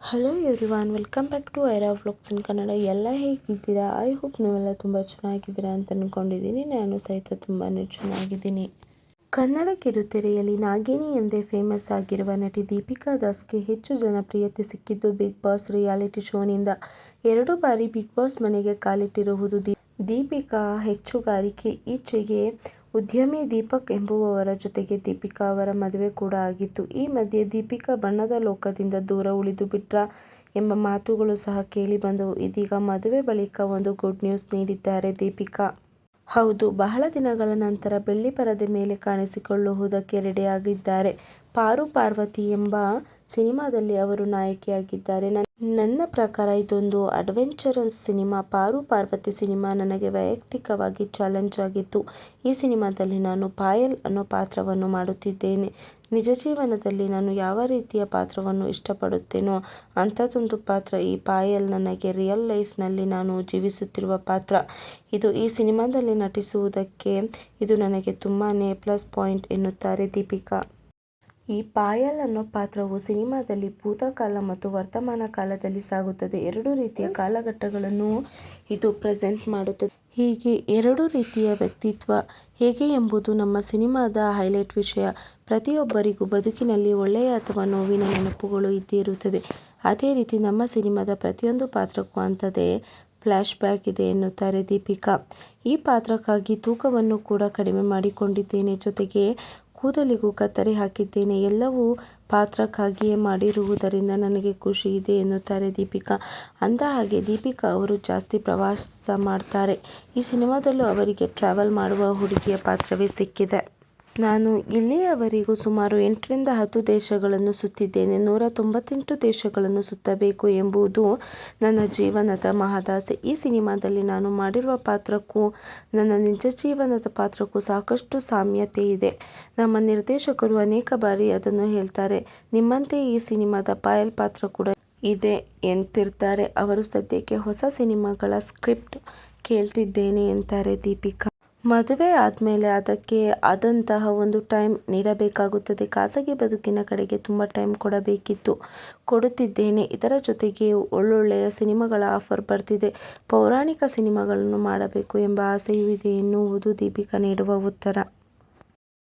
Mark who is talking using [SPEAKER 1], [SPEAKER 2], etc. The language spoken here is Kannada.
[SPEAKER 1] Hello everyone, welcome back to Aira vlogs in Kannada. ಎಲ್ಲ ಹೇಗಿದ್ದೀರಾ? ಐ ಹೋಪ್ ನೀವೆಲ್ಲ ತುಂಬ ಚೆನ್ನಾಗಿದ್ದೀರಾ ಅಂತ ಅಂದ್ಕೊಂಡಿದ್ದೀನಿ. ನಾನು ಸಹಿತ ತುಂಬಾ ಚೆನ್ನಾಗಿದ್ದೀನಿ. ಕನ್ನಡ ಕಿರುತೆರೆಯಲ್ಲಿ ನಾಗಿನಿ ಎಂದೇ ಫೇಮಸ್ ಆಗಿರುವ ನಟಿ ದೀಪಿಕಾ ದಾಸ್ಗೆ ಹೆಚ್ಚು ಜನಪ್ರಿಯತೆ ಸಿಕ್ಕಿದ್ದು ಬಿಗ್ ಬಾಸ್ ರಿಯಾಲಿಟಿ ಶೋನಿಂದ. 2 ಬಾರಿ ಬಿಗ್ ಬಾಸ್ ಮನೆಗೆ ಕಾಲಿಟ್ಟಿರುವುದು ದೀಪಿಕಾ ಹೆಚ್ಚುಗಾರಿಕೆ. ಈಚೆಗೆ ಉದ್ಯಮಿ ದೀಪಕ್ ಎಂಬುವವರ ಜೊತೆಗೆ ದೀಪಿಕಾ ಅವರ ಮದುವೆ ಕೂಡ ಆಗಿತ್ತು. ಈ ಮಧ್ಯೆ ದೀಪಿಕಾ ಬಣ್ಣದ ಲೋಕದಿಂದ ದೂರ ಉಳಿದು ಬಿಟ್ರಾ ಎಂಬ ಮಾತುಗಳು ಸಹ ಕೇಳಿ ಬಂದವು. ಇದೀಗ ಮದುವೆ ಬಳಿಕ ಒಂದು ಗುಡ್ ನ್ಯೂಸ್ ನೀಡಿದ್ದಾರೆ ದೀಪಿಕಾ. ಹೌದು, ಬಹಳ ದಿನಗಳ ನಂತರ ಬೆಳ್ಳಿ ಪರದೆ ಮೇಲೆ ಕಾಣಿಸಿಕೊಳ್ಳುವುದಕ್ಕೆ ರೆಡಿಯಾಗಿದ್ದಾರೆ. ಪಾರು ಪಾರ್ವತಿ ಎಂಬ ಸಿನಿಮಾದಲ್ಲಿ ಅವರು ನಾಯಕಿಯಾಗಿದ್ದಾರೆ. ನನ್ನ ಪ್ರಕಾರ ಇದೊಂದು ಅಡ್ವೆಂಚರಸ್ ಸಿನಿಮಾ. ಪಾರು ಪಾರ್ವತಿ ಸಿನಿಮಾ ನನಗೆ ವೈಯಕ್ತಿಕವಾಗಿ ಚಾಲೆಂಜ್ ಆಗಿತ್ತು. ಈ ಸಿನಿಮಾದಲ್ಲಿ ನಾನು ಪಾಯಲ್ ಅನ್ನೋ ಪಾತ್ರವನ್ನು ಮಾಡುತ್ತಿದ್ದೇನೆ. ನಿಜ ಜೀವನದಲ್ಲಿ ನಾನು ಯಾವ ರೀತಿಯ ಪಾತ್ರವನ್ನು ಇಷ್ಟಪಡುತ್ತೇನೋ ಅಂಥದ್ದೊಂದು ಪಾತ್ರ ಈ ಪಾಯಲ್. ನನಗೆ ರಿಯಲ್ ಲೈಫ್ನಲ್ಲಿ ನಾನು ಜೀವಿಸುತ್ತಿರುವ ಪಾತ್ರ ಇದು. ಈ ಸಿನಿಮಾದಲ್ಲಿ ನಟಿಸುವುದಕ್ಕೆ ಇದು ನನಗೆ ತುಂಬಾನೇ ಪ್ಲಸ್ ಪಾಯಿಂಟ್ ಎನ್ನುತ್ತಾರೆ ದೀಪಿಕಾ. ಈ ಪಾಯಲ್ ಅನ್ನೋ ಪಾತ್ರವು ಸಿನಿಮಾದಲ್ಲಿ ಭೂತಕಾಲ ಮತ್ತು ವರ್ತಮಾನ ಕಾಲದಲ್ಲಿ ಸಾಗುತ್ತದೆ. 2 ರೀತಿಯ ಕಾಲಘಟ್ಟಗಳನ್ನು ಇದು ಪ್ರೆಸೆಂಟ್ ಮಾಡುತ್ತದೆ. ಹೀಗೆ 2 ರೀತಿಯ ವ್ಯಕ್ತಿತ್ವ ಹೇಗೆ ಎಂಬುದು ನಮ್ಮ ಸಿನಿಮಾದ ಹೈಲೈಟ್ ವಿಷಯ. ಪ್ರತಿಯೊಬ್ಬರಿಗೂ ಬದುಕಿನಲ್ಲಿ ಒಳ್ಳೆಯ ಅಥವಾ ನೋವಿನ ನೆನಪುಗಳು ಇದ್ದೇ ಇರುತ್ತದೆ. ಅದೇ ರೀತಿ ನಮ್ಮ ಸಿನಿಮಾದ ಪ್ರತಿಯೊಂದು ಪಾತ್ರಕ್ಕೂ ಅಂಥದ್ದೇ ಫ್ಲ್ಯಾಶ್ ಬ್ಯಾಕ್ ಇದೆ ಎನ್ನುತ್ತಾರೆ ದೀಪಿಕಾ. ಈ ಪಾತ್ರಕ್ಕಾಗಿ ತೂಕವನ್ನು ಕೂಡ ಕಡಿಮೆ ಮಾಡಿಕೊಂಡಿದ್ದೇನೆ, ಜೊತೆಗೆ ಕೂದಲಿಗೂ ಕತ್ತರಿ ಹಾಕಿದ್ದೇನೆ. ಎಲ್ಲವೂ ಪಾತ್ರಕ್ಕಾಗಿಯೇ ಮಾಡಿರುವುದರಿಂದ ನನಗೆ ಖುಷಿ ಇದೆ ಎನ್ನುತ್ತಾರೆ ದೀಪಿಕಾ. ಅಂದಹಾಗೆ ದೀಪಿಕಾ ಅವರು ಜಾಸ್ತಿ ಪ್ರವಾಸ ಮಾಡ್ತಾರೆ. ಈ ಸಿನಿಮಾದಲ್ಲೂ ಅವರಿಗೆ ಟ್ರಾವೆಲ್ ಮಾಡುವ ಹುಡುಗಿಯ ಪಾತ್ರವೇ ಸಿಕ್ಕಿದೆ. ನಾನು ಇಲ್ಲಿಯವರೆಗೂ ಸುಮಾರು 8 ರಿಂದ 10 ದೇಶಗಳನ್ನು ಸುತ್ತಿದ್ದೇನೆ. 198 ದೇಶಗಳನ್ನು ಸುತ್ತಬೇಕು ಎಂಬುದು ನನ್ನ ಜೀವನದ ಮಹದಾಸೆ. ಈ ಸಿನಿಮಾದಲ್ಲಿ ನಾನು ಮಾಡಿರುವ ಪಾತ್ರಕ್ಕೂ ನನ್ನ ನಿಜ ಜೀವನದ ಪಾತ್ರಕ್ಕೂ ಸಾಕಷ್ಟು ಸಾಮ್ಯತೆ ಇದೆ. ನಮ್ಮ ನಿರ್ದೇಶಕರು ಅನೇಕ ಬಾರಿ ಅದನ್ನು ಹೇಳ್ತಾರೆ. ನಿಮ್ಮಂತೆ ಈ ಸಿನಿಮಾದ ಪಾಯಲ್ ಪಾತ್ರ ಕೂಡ ಇದೆ ಎಂತಿರ್ತಾರೆ. ಅವರು ಸದ್ಯಕ್ಕೆ ಹೊಸ ಸಿನಿಮಾಗಳ ಸ್ಕ್ರಿಪ್ಟ್ ಕೇಳ್ತಿದ್ದೇನೆ ಎಂತಾರೆ ದೀಪಿಕಾ. ಮದುವೆ ಆದ್ಮೇಲೆ ಅದಕ್ಕೆ ಆದಂತಹ ಒಂದು ಟೈಮ್ ನೀಡಬೇಕಾಗುತ್ತದೆ. ಖಾಸಗಿ ಬದುಕಿನ ಕಡೆಗೆ ತುಂಬ ಟೈಮ್ ಕೊಡುತ್ತಿದ್ದೇನೆ. ಇದರ ಜೊತೆಗೆ ಒಳ್ಳೊಳ್ಳೆಯ ಸಿನಿಮಾಗಳ ಆಫರ್ ಬರ್ತಿದೆ. ಪೌರಾಣಿಕ ಸಿನಿಮಾಗಳನ್ನು ಮಾಡಬೇಕು ಎಂಬ ಆಸೆಯೂ ಇದೆ ಎನ್ನುವುದು ದೀಪಿಕಾ ನೀಡುವ ಉತ್ತರ.